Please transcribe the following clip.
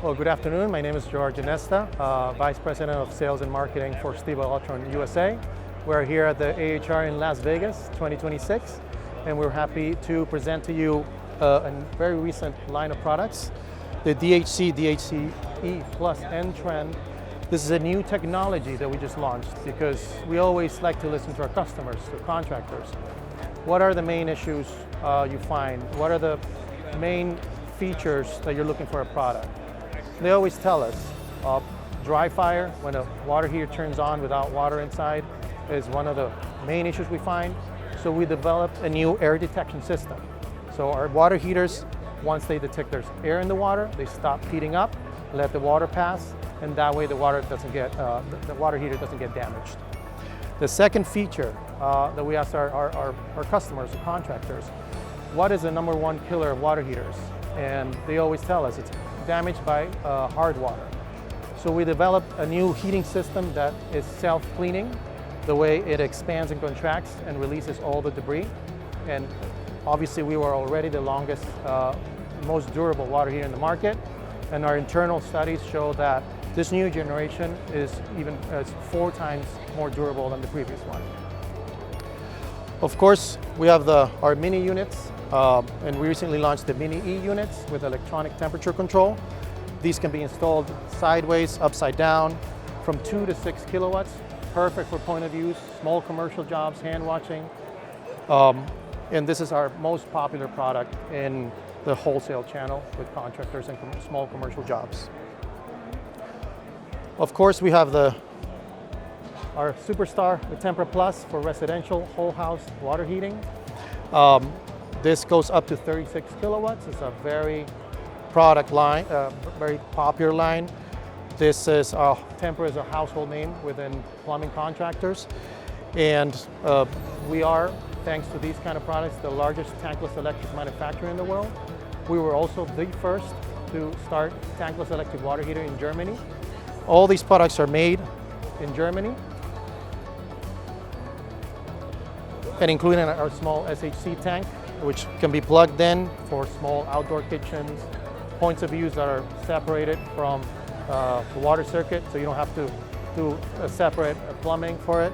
Well, good afternoon. My name is George Inesta, Vice President of Sales and Marketing for Stiebel Eltron USA. We're here at the AHR in Las Vegas 2026, and we're happy to present to you a very recent line of products, the DHC-E Plus N Trend. This is a new technology that we just launched because we always like to listen to our customers, to contractors. What are the main issues you find? What are the main features that you're looking for a product? They always tell us dry fire, when a water heater turns on without water inside, is one of the main issues we find. So we developed a new air detection system. So our water heaters, once they detect there's air in the water, they stop heating up, let the water pass, and that way the water heater doesn't get damaged. The second feature that we asked our customers, the contractors, what is the number one killer of water heaters? And they always tell us it's damaged by hard water. So we developed a new heating system that is self-cleaning, the way it expands and contracts and releases all the debris. And obviously we were already the longest, most durable water heater in the market. And our internal studies show that this new generation is 4 times more durable than the previous one. Of course, we have our mini units, and we recently launched the Mini E units with electronic temperature control. These can be installed sideways, upside down, from 2 to 6 kilowatts. Perfect for point of use, small commercial jobs, hand washing. And this is our most popular product in the wholesale channel with contractors and small commercial jobs. Of course, we have our superstar, the Tempra Plus, for residential whole house water heating. This goes up to 36 kilowatts. It's a very very popular line. This is Tempra is a household name within plumbing contractors, and we are, thanks to these kind of products, the largest tankless electric manufacturer in the world. We were also the first to start tankless electric water heater in Germany. All these products are made in Germany, and including our small SHC tank, which can be plugged in for small outdoor kitchens, points of use that are separated from the water circuit, so you don't have to do a separate plumbing for it.